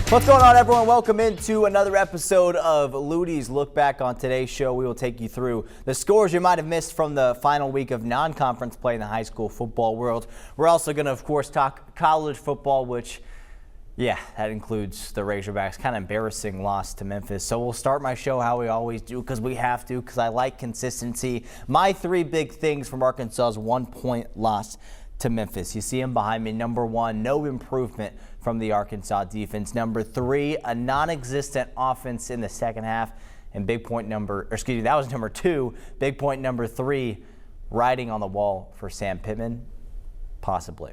What's going on, everyone? Welcome into another episode of Luttie's Look Back. On today's show, we will take you through the scores you might have missed from the final week of non-conference play in the high school football world. We're also going to, of course, talk college football, which, yeah, that includes the Razorbacks' kind of embarrassing loss to Memphis. So we'll start my show how we always do, because we have to, because I like consistency. My three big things from Arkansas's 1-point loss to Memphis. You see them behind me. Number one, no improvement from the Arkansas defense. Number three, a non-existent offense in the second half. And that was number two. Big point number three, writing on the wall for Sam Pittman, possibly.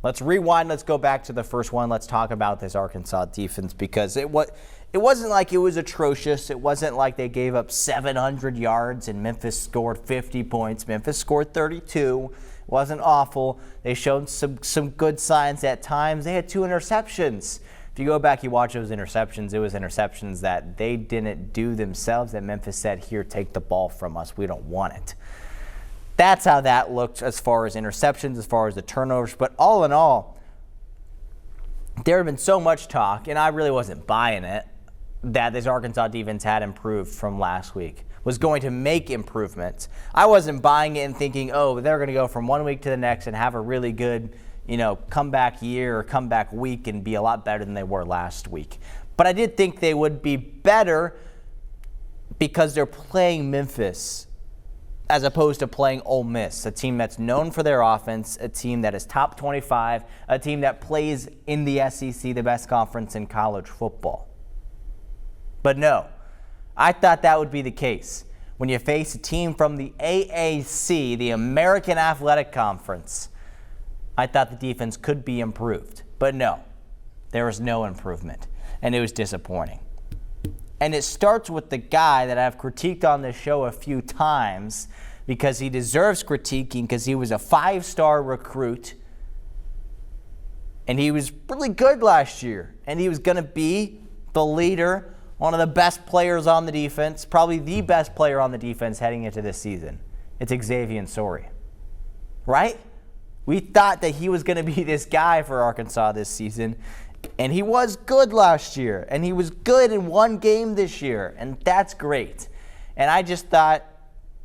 Let's rewind. Let's go back to the first one. Let's talk about this Arkansas defense, because it wasn't like it was atrocious. It wasn't like they gave up 700 yards and Memphis scored 50 points. Memphis scored 32. It wasn't awful. They showed some good signs at times. They had 2 interceptions. If you go back, you watch those interceptions, it was interceptions that they didn't do themselves, that Memphis said, here, take the ball from us. We don't want it. That's how that looked as far as interceptions, as far as the turnovers. But all in all, there had been so much talk, and I really wasn't buying it, that this Arkansas defense had improved from last week, was going to make improvements. I wasn't buying it and thinking, oh, they're going to go from one week to the next and have a really good, comeback year or comeback week and be a lot better than they were last week. But I did think they would be better because they're playing Memphis as opposed to playing Ole Miss, a team that's known for their offense, a team that is top 25, a team that plays in the SEC, the best conference in college football. But no, I thought that would be the case. When you face a team from the AAC, the American Athletic Conference, I thought the defense could be improved. But no, there was no improvement, and it was disappointing. And it starts with the guy that I've critiqued on this show a few times, because he deserves critiquing, because he was a 5-star recruit, and he was really good last year, and he was going to be the leader, one of the best players on the defense, probably the best player on the defense heading into this season. It's Xavier Sori, right? We thought that he was going to be this guy for Arkansas this season, and he was good last year, and he was good in one game this year, and that's great. And I just thought,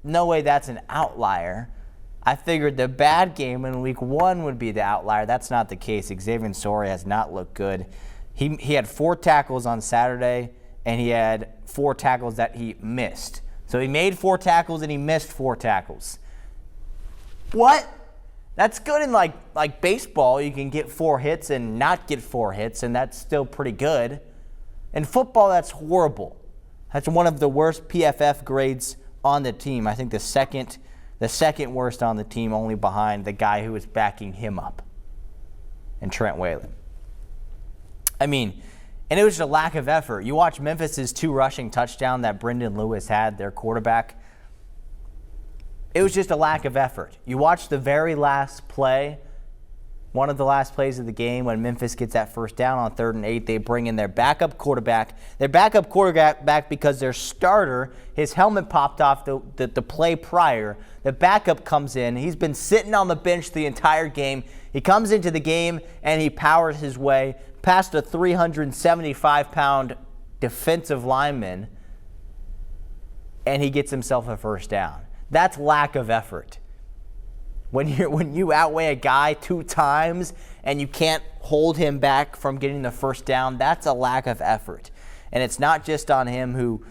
no way, that's an outlier. I figured the bad game in week 1 would be the outlier. That's not the case. Xavier Sori has not looked good. He had 4 tackles on Saturday, and he had 4 tackles that he missed. So he made 4 tackles and he missed 4 tackles. What? That's good in like baseball. You can get 4 hits and not get 4 hits, and that's still pretty good. In football, that's horrible. That's one of the worst PFF grades on the team. I think the second worst on the team, only behind the guy who was backing him up, and Trent Whalen. And it was just a lack of effort. You watch Memphis' 2 rushing touchdown that Brendan Lewis had, their quarterback. It was just a lack of effort. You watch the very last play, one of the last plays of the game, when Memphis gets that first down on 3rd and 8, they bring in their backup quarterback. Their backup quarterback because their starter, his helmet popped off the play prior. The backup comes in. He's been sitting on the bench the entire game. He comes into the game, and he powers his way past a 375-pound defensive lineman, and he gets himself a first down. That's lack of effort. When you outweigh a guy 2 times and you can't hold him back from getting the first down, that's a lack of effort. And it's not just on him who,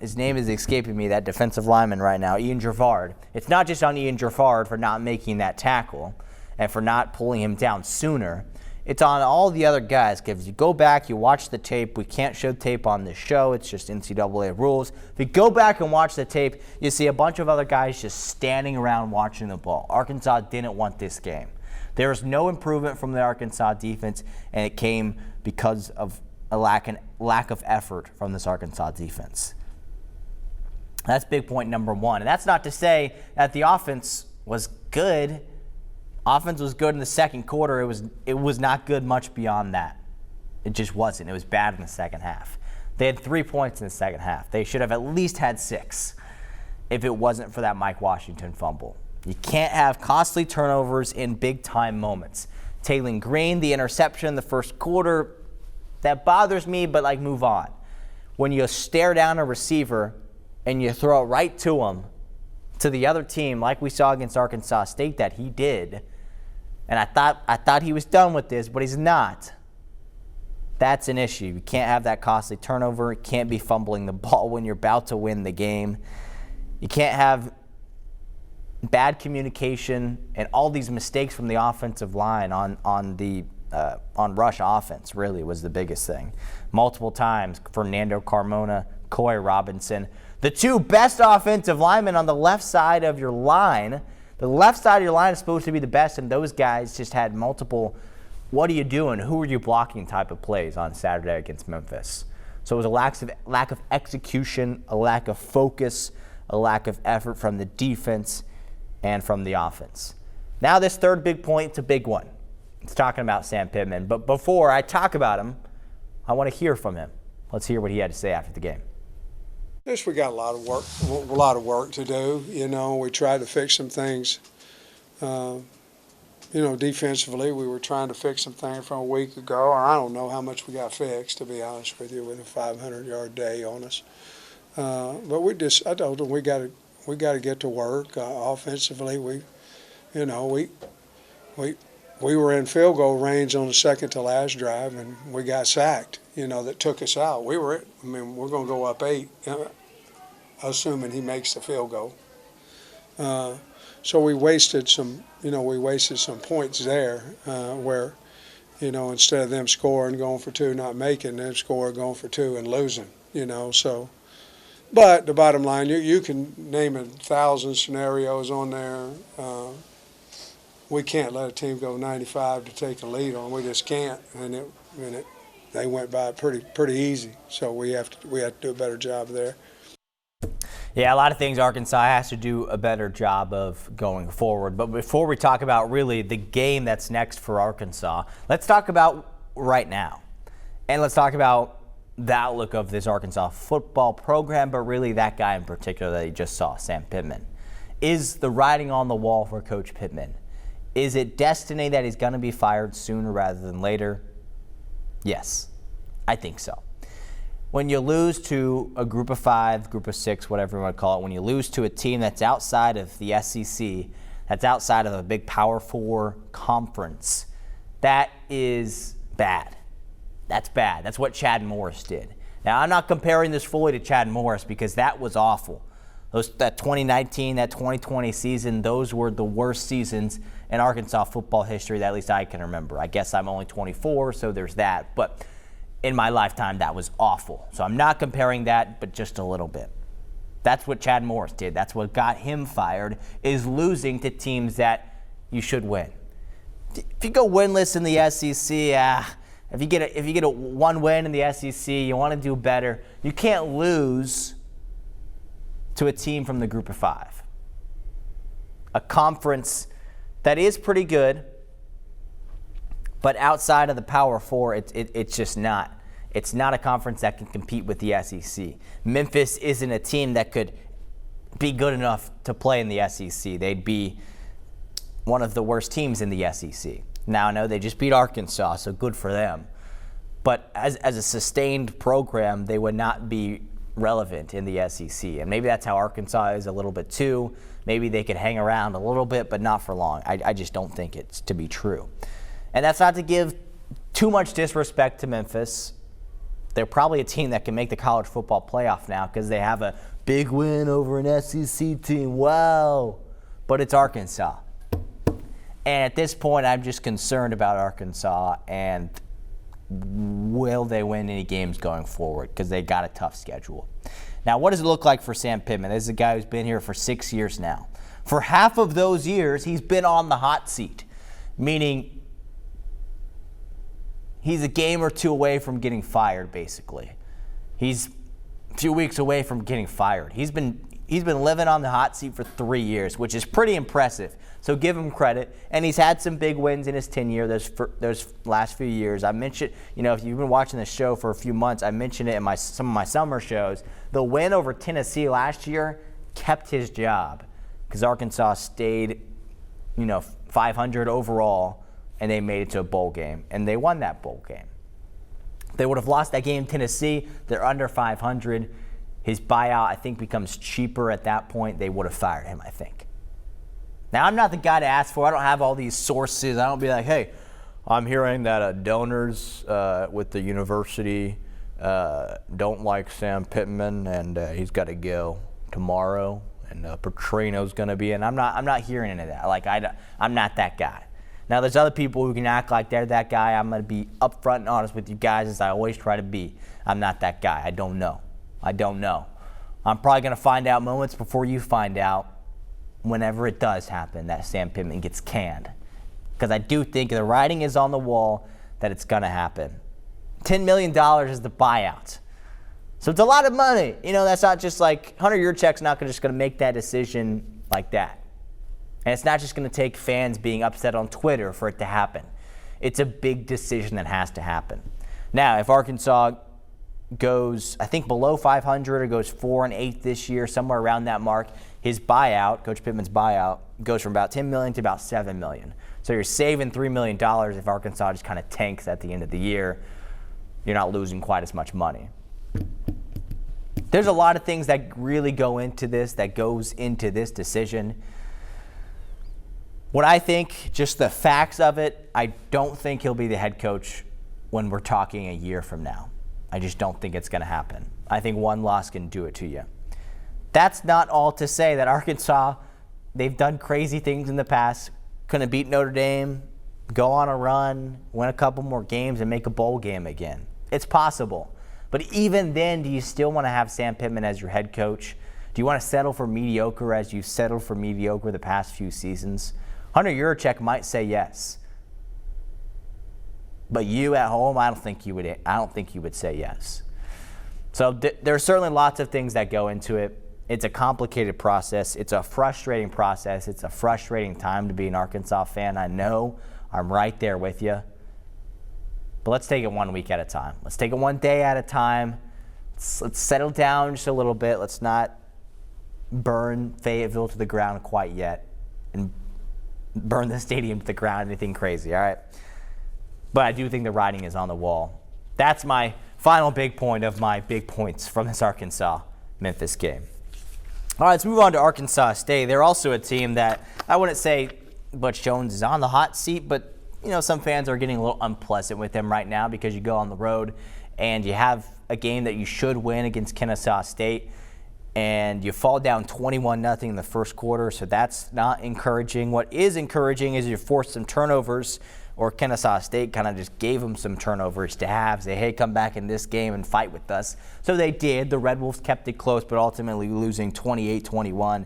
his name is escaping me, that defensive lineman right now, Ian Gervard. It's not just on Ian Gervard for not making that tackle and for not pulling him down sooner. It's on all the other guys, because you go back, you watch the tape. We can't show tape on this show. It's just NCAA rules. If you go back and watch the tape, you see a bunch of other guys just standing around watching the ball. Arkansas didn't want this game. There was no improvement from the Arkansas defense, and it came because of a lack of effort from this Arkansas defense. That's big point number 1. And that's not to say that the offense was good. Offense was good in the second quarter. It was not good much beyond that. It just wasn't. It was bad in the second half. They had 3 points in the second half. They should have at least had 6 if it wasn't for that Mike Washington fumble. You can't have costly turnovers in big-time moments. Taylon Green, the interception in the first quarter, That bothers me, but like move on. When you stare down a receiver and you throw it right to him, to the other team, like we saw against Arkansas State that he did, and I thought he was done with this, but he's not. That's an issue. You can't have that costly turnover. You can't be fumbling the ball when you're about to win the game. You can't have bad communication and all these mistakes from the offensive line on rush offense. Really was the biggest thing. Multiple times, Fernando Carmona, Coy Robinson, the two best offensive linemen on the left side of your line. The left side of your line is supposed to be the best, and those guys just had multiple what are you doing, who are you blocking type of plays on Saturday against Memphis. So it was a lack of execution, a lack of focus, a lack of effort from the defense and from the offense. Now this third big point, it's a big one. It's talking about Sam Pittman. But before I talk about him, I want to hear from him. Let's hear what he had to say after the game. Yes, we got a lot of work to do. You know, we tried to fix some things. Defensively, we were trying to fix some things from a week ago. Or I don't know how much we got fixed, to be honest with you, with a 500-yard day on us. But I told them we got to get to work offensively. We were in field goal range on the second to last drive, and we got sacked. That took us out. We're going to go up 8, assuming he makes the field goal. So we wasted some points there where, instead of them scoring, going for 2, not making, them score, going for 2 and losing, so. But the bottom line, you can name 1,000 scenarios on there. We can't let a team go 95 to take a lead on. We just can't, and they went by pretty easy. So we have to do a better job there. Yeah, a lot of things Arkansas has to do a better job of going forward. But before we talk about really the game that's next for Arkansas, let's talk about right now. And let's talk about the outlook of this Arkansas football program, but really that guy in particular that you just saw, Sam Pittman. Is the writing on the wall for Coach Pittman? Is it destiny that he's going to be fired sooner rather than later? Yes, I think so. When you lose to a group of 5, group of 6, whatever you want to call it, when you lose to a team that's outside of the SEC, that's outside of a big Power 4 conference, that is bad. That's bad. That's what Chad Morris did. Now, I'm not comparing this fully to Chad Morris because that was awful. That 2019, that 2020 season, those were the worst seasons in Arkansas football history that at least I can remember. I guess I'm only 24, so there's that. But in my lifetime, that was awful. So I'm not comparing that, but just a little bit. That's what Chad Morris did. That's what got him fired, is losing to teams that you should win. If you go winless in the SEC, if you get a one win in the SEC, you want to do better. You can't lose to a team from the group of 5. A conference that is pretty good, but outside of the Power 4, it's just not. It's not a conference that can compete with the SEC. Memphis isn't a team that could be good enough to play in the SEC. They'd be one of the worst teams in the SEC. Now, I know they just beat Arkansas, so good for them. But as a sustained program, they would not be relevant in the SEC. And maybe that's how Arkansas is a little bit too. Maybe they could hang around a little bit, but not for long. I just don't think it's to be true. And that's not to give too much disrespect to Memphis. They're probably a team that can make the college football playoff now because they have a big win over an SEC team. Wow. But it's Arkansas. And at this point, I'm just concerned about Arkansas and will they win any games going forward because they got a tough schedule. Now, what does it look like for Sam Pittman? This is a guy who's been here for 6 years now. For half of those years, he's been on the hot seat, meaning he's a game or two away from getting fired, basically. He's a few weeks away from getting fired. He's been living on the hot seat for 3 years, which is pretty impressive. So give him credit. And he's had some big wins in his tenure those last few years. I mentioned, if you've been watching the show for a few months, I mentioned it in some of my summer shows. The win over Tennessee last year kept his job because Arkansas stayed, 500 overall, and they made it to a bowl game, and they won that bowl game. They would have lost that game in Tennessee. They're under 500. His buyout, I think, becomes cheaper at that point. They would have fired him, I think. Now, I'm not the guy to ask for. I don't have all these sources. I don't be like, hey, I'm hearing that donors with the university don't like Sam Pittman, and he's got to go tomorrow, and Petrino's going to be in. I'm not hearing any of that. Like, I'm not that guy. Now, there's other people who can act like they're that guy. I'm going to be upfront and honest with you guys, as I always try to be. I'm not that guy. I don't know. I'm probably going to find out moments before you find out, whenever it does happen, that Sam Pittman gets canned. Because I do think the writing is on the wall that it's going to happen. $10 million is the buyout. So it's a lot of money. That's not just like Hunter Yurachek's not just going to make that decision like that. And it's not just going to take fans being upset on Twitter for it to happen. It's a big decision that has to happen. Now, if Arkansas goes, I think, below 500 or goes 4-8 this year, somewhere around that mark, his buyout, Coach Pittman's buyout, goes from about $10 million to about $7 million. So you're saving $3 million if Arkansas just kind of tanks at the end of the year. You're not losing quite as much money. There's a lot of things that really go into this, that goes into this decision. What I think, just the facts of it, I don't think he'll be the head coach when we're talking a year from now. I just don't think it's going to happen. I think one loss can do it to you. That's not all to say that Arkansas, they've done crazy things in the past. Couldn't beat Notre Dame, go on a run, win a couple more games, and make a bowl game again. It's possible. But even then, do you still want to have Sam Pittman as your head coach? Do you want to settle for mediocre as you've settled for mediocre the past few seasons? Hunter Yurachek might say yes. But you at home, I don't think you would say yes. So there are certainly lots of things that go into it. It's a complicated process. It's a frustrating process. It's a frustrating time to be an Arkansas fan. I know. I'm right there with you. But let's take it 1 week at a time. Let's take it one day at a time. Let's settle down just a little bit. Let's not burn Fayetteville to the ground quite yet and burn the stadium to the ground, anything crazy, all right? But I do think the writing is on the wall. That's my final big point of my big points from this Arkansas-Memphis game. All right, let's move on to Arkansas State. They're also a team that I wouldn't say Butch Jones is on the hot seat, but some fans are getting a little unpleasant with him right now because you go on the road and you have a game that you should win against Arkansas State, and you fall down 21-0 in the first quarter, so that's not encouraging. What is encouraging is you forced some turnovers, or Arkansas State kind of just gave them some turnovers to have. Say, hey, come back in this game and fight with us. So they did. The Red Wolves kept it close, but ultimately losing 28-21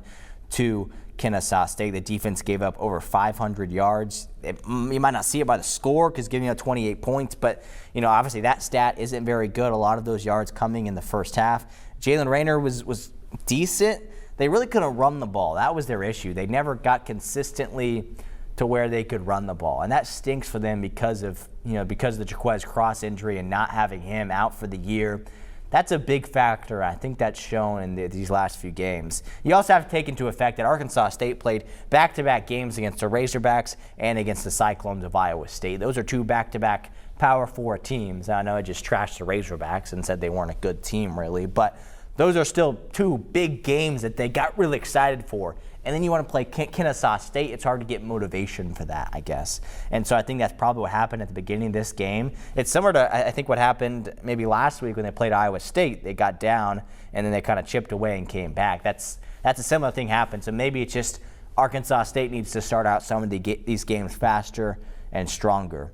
to Arkansas State. The defense gave up over 500 yards. You might not see it by the score because giving up 28 points, but obviously that stat isn't very good. A lot of those yards coming in the first half. Jalen Rayner was decent. They really couldn't run the ball. That was their issue. They never got consistently to where they could run the ball, and that stinks for them because of the Jaquez Cross injury and not having him out for the year. That's a big factor. I think that's shown in these last few games. You also have to take into effect that Arkansas State played back-to-back games against the Razorbacks and against the Cyclones of Iowa State. Those are two back-to-back Power 4 teams. I know I just trashed the Razorbacks and said they weren't a good team, really, but those are still two big games that they got really excited for. And then you want to play Arkansas State. It's hard to get motivation for that, I guess. And so I think that's probably what happened at the beginning of this game. It's similar to, I think, what happened maybe last week when they played Iowa State. They got down, and then they kind of chipped away and came back. That's a similar thing happened. So maybe it's just Arkansas State needs to start out some of these games faster and stronger.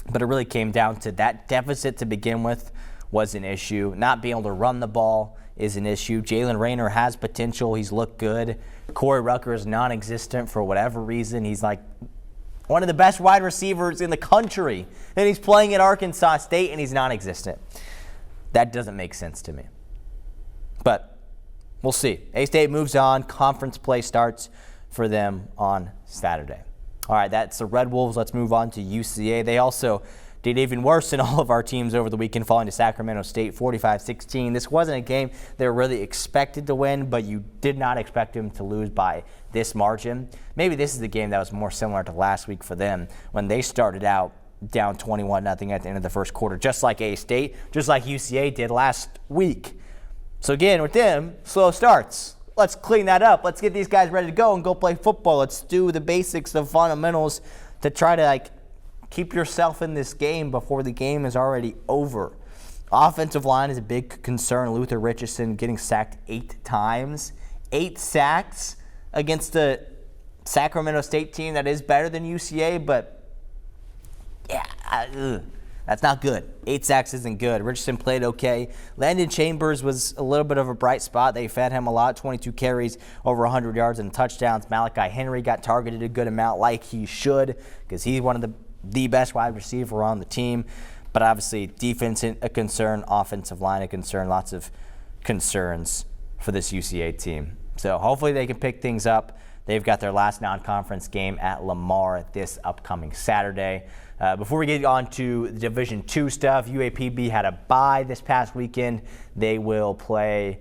But it really came down to that deficit to begin with was an issue. Not being able to run the ball is an issue. Jalen Rayner has potential. He's looked good. Corey Rucker is non-existent for whatever reason. He's like one of the best wide receivers in the country. And he's playing at Arkansas State, and he's non-existent. That doesn't make sense to me. But we'll see. A-State moves on. Conference play starts for them on Saturday. All right, that's the Red Wolves. Let's move on to UCA. They also did even worse than all of our teams over the weekend, falling to Sacramento State 45-16. This wasn't a game they were really expected to win, but you did not expect them to lose by this margin. Maybe this is the game that was more similar to last week for them when they started out down 21-0 at the end of the first quarter, just like A-State, just like UCA did last week. So again, with them, slow starts. Let's clean that up. Let's get these guys ready to go and go play football. Let's do the basics, the fundamentals to try to keep yourself in this game before the game is already over. Offensive line is a big concern. Luther Richardson getting sacked 8 times. 8 sacks against the Sacramento State team that is better than UCA, but yeah, that's not good. 8 sacks isn't good. Richardson played okay. Landon Chambers was a little bit of a bright spot. They fed him a lot, 22 carries, over 100 yards and touchdowns. Malachi Henry got targeted a good amount like he should because he's one of the best wide receiver on the team. But obviously, defense a concern, offensive line a concern, lots of concerns for this UCA team. So hopefully they can pick things up. They've got their last non-conference game at Lamar this upcoming Saturday. Before we get on to the Division II stuff, UAPB had a bye this past weekend. They will play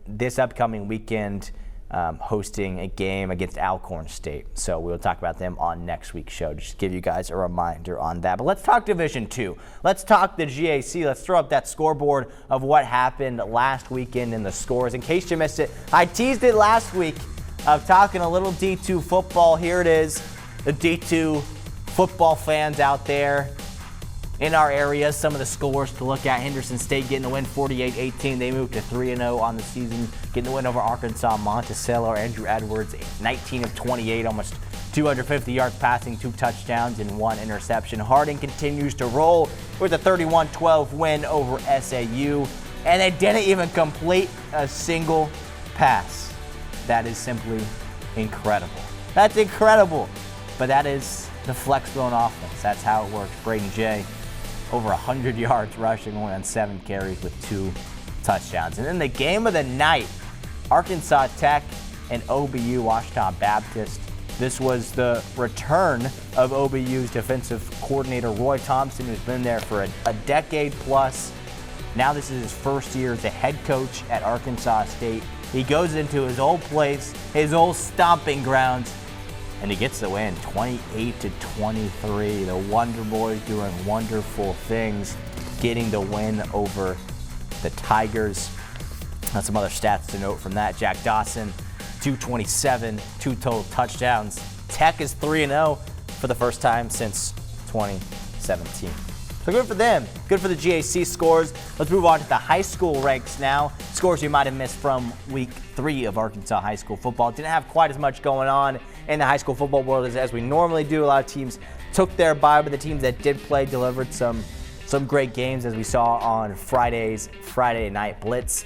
this upcoming weekend, hosting a game against Alcorn State. So we'll talk about them on next week's show, just to give you guys a reminder on that. But let's talk Division II. Let's talk the GAC. Let's throw up that scoreboard of what happened last weekend in the scores. In case you missed it, I teased it last week of talking a little D2 football. Here it is, the D2 football fans out there in our area. Some of the scores to look at: Henderson State getting the win 48-18. They moved to 3-0 on the season, getting the win over Arkansas. Monticello, Andrew Edwards, 19 of 28, almost 250 yards passing, 2 touchdowns and 1 interception. Harding continues to roll with a 31-12 win over SAU, and they didn't even complete a single pass. That is simply incredible. That's incredible. But that is the flex zone offense. That's how it works. Braden Jay, over 100 yards rushing, only on 7 carries with 2 touchdowns. And then the game of the night, Arkansas Tech and OBU, Washington Baptist. This was the return of OBU's defensive coordinator, Roy Thompson, who's been there for a decade plus. Now this is his first year as a head coach at Arkansas State. He goes into his old place, his old stomping grounds, and he gets the win, 28-23. The Wonder Boys doing wonderful things, getting the win over the Tigers. That's some other stats to note from that. Jack Dawson, 227, 2 total touchdowns. Tech is 3-0 for the first time since 2017. So good for them. Good for the GAC scores. Let's move on to the high school ranks now. Scores you might have missed from week 3 of Arkansas high school football. Didn't have quite as much going on in the high school football world as we normally do. A lot of teams took their bye, but the teams that did play delivered some great games, as we saw on Friday Night Blitz.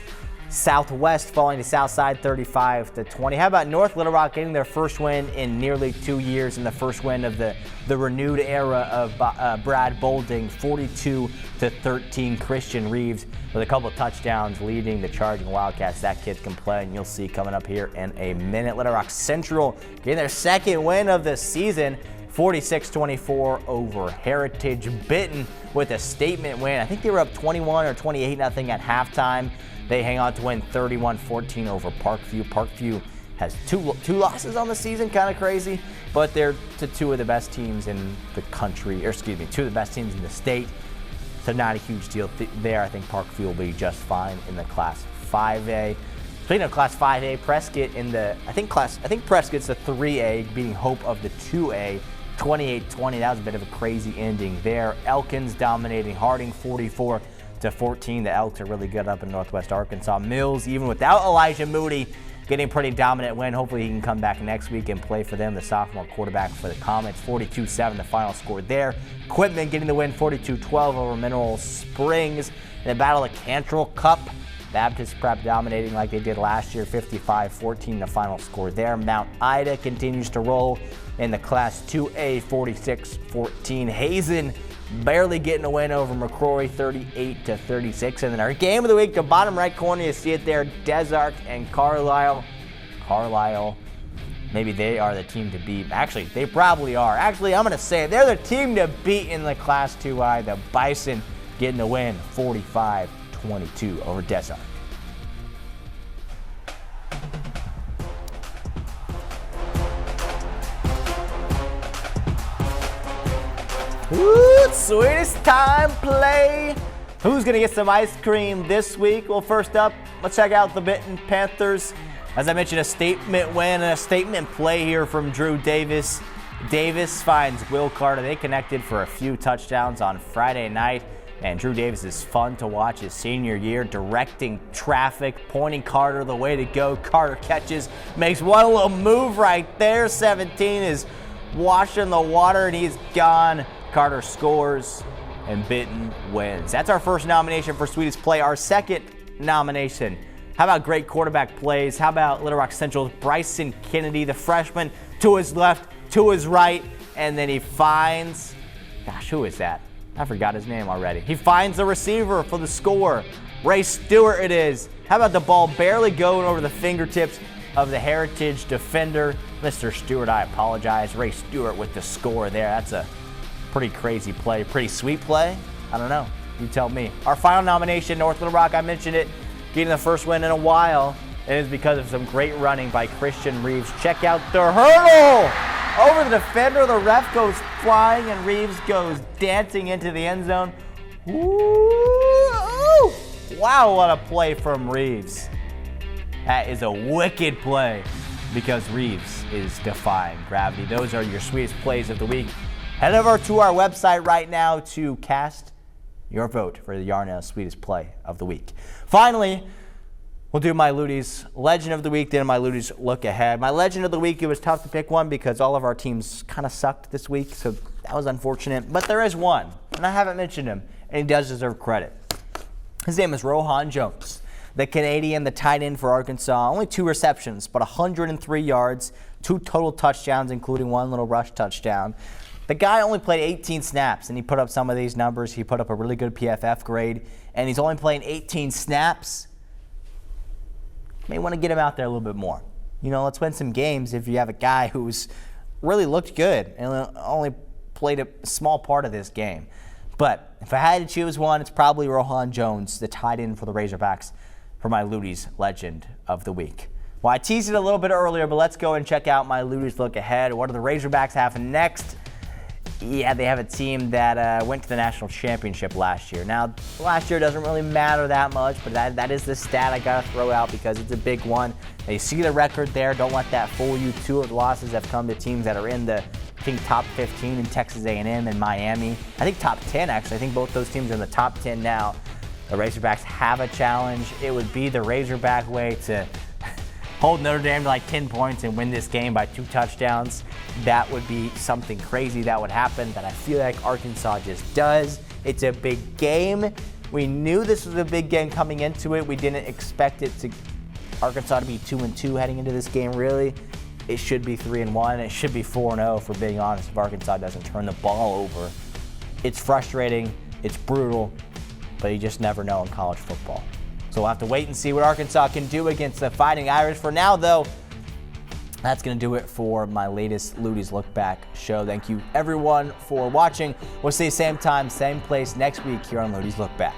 Southwest falling to Southside 35-20. How about North Little Rock getting their first win in nearly 2 years, and the first win of the renewed era of Brad Bolding, 42-13. Christian Reeves with a couple of touchdowns leading the Charging Wildcats. That kid can play, and you'll see coming up here in a minute. Little Rock Central getting their second win of the season, 46-24 over Heritage. Benton with a statement win. I think they were up 21 or 28-0 at halftime. They hang on to win 31-14 over Parkview. Parkview has two losses on the season, kind of crazy, but they're to 2 of the best teams in the country, or excuse me, 2 of the best teams in the state. So not a huge deal there. I think Parkview will be just fine in the Class 5A. Speaking of Class 5A, Prescott in the I think Prescott's the 3A, beating Hope of the 2A, 28-20. That was a bit of a crazy ending there. Elkins dominating Harding 44-14. The Elks are really good up in Northwest Arkansas. Mills, even without Elijah Moody, getting a pretty dominant win. Hopefully he can come back next week and play for them. The sophomore quarterback for the Comets, 42-7, the final score there. Quitman getting the win, 42-12 over Mineral Springs. In the Battle of Cantrell Cup, Baptist Prep dominating like they did last year, 55-14, the final score there. Mount Ida continues to roll in the Class 2A, 46-14. Hazen barely getting a win over McCrory, 38-36. And then our game of the week, the bottom right corner, you see it there, Desark and Carlisle. Carlisle, maybe they are the team to beat. Actually, they probably are. Actually, I'm going to say it. They're the team to beat in the Class 2I. The Bison getting the win, 45-22 over Desark. Ooh, sweetest time play. Who's going to get some ice cream this week? Well, first up, let's check out the Benton Panthers. As I mentioned, a statement win and a statement play here from Drew Davis. Davis finds Will Carter. They connected for a few touchdowns on Friday night. And Drew Davis is fun to watch his senior year, directing traffic, pointing Carter the way to go. Carter catches, makes one little move right there. 17 is washing the water, and he's gone. Carter scores, and Benton wins. That's our first nomination for Sweetest Play. Our second nomination, how about great quarterback plays? How about Little Rock Central's Bryson Kennedy, the freshman, to his left, to his right, and then he finds, gosh, who is that? I forgot his name already. He finds the receiver for the score. Ray Stewart it is. How about the ball barely going over the fingertips of the Heritage defender? Mr. Stewart, I apologize. Ray Stewart with the score there. That's a pretty crazy play. Pretty sweet play? I don't know. You tell me. Our final nomination, North Little Rock, I mentioned it, getting the first win in a while. It is because of some great running by Christian Reeves. Check out the hurdle! Over the defender, the ref goes flying, and Reeves goes dancing into the end zone. Ooh! Wow, what a play from Reeves. That is a wicked play because Reeves is defying gravity. Those are your sweetest plays of the week. Head over to our website right now to cast your vote for the Yarnell's sweetest play of the week. Finally, we'll do my Luttie's Legend of the Week, then my Luttie's Look Ahead. My Legend of the Week, it was tough to pick one because all of our teams kind of sucked this week, so that was unfortunate. But there is one, and I haven't mentioned him, and he does deserve credit. His name is Rohan Jones, the Canadian, the tight end for Arkansas. Only 2 receptions, but 103 yards, 2 total touchdowns, including 1 little rush touchdown. The guy only played 18 snaps, and he put up some of these numbers. He put up a really good PFF grade, and he's only playing 18 snaps. May want to get him out there a little bit more. You know, let's win some games if you have a guy who's really looked good and only played a small part of this game. But if I had to choose one, it's probably Rohan Jones, the tight end for the Razorbacks, for my Luttie's Legend of the Week. Well, I teased it a little bit earlier, but let's go and check out my Luttie's Look Ahead. What do the Razorbacks have next? Yeah, they have a team that went to the national championship last year. Now, last year doesn't really matter that much, but that is the stat I got to throw out because it's a big one. Now, you see the record there. Don't let that fool you. 2 of the losses have come to teams that are in the, I think, top 15 in Texas A&M and Miami. I think top 10, actually. I think both those teams are in the top 10 now. The Razorbacks have a challenge. It would be the Razorback way to hold Notre Dame to like 10 points and win this game by 2 touchdowns. That would be something crazy that would happen that I feel like Arkansas just does. It's a big game. We knew this was a big game coming into it. We didn't expect Arkansas to be 2-2 heading into this game, really. It should be 3-1. It should be 4-0, for being honest, if Arkansas doesn't turn the ball over. It's frustrating. It's brutal. But you just never know in college football. So we'll have to wait and see what Arkansas can do against the Fighting Irish. For now, though, that's going to do it for my latest Luttie's Look Back show. Thank you, everyone, for watching. We'll see you same time, same place next week here on Luttie's Look Back.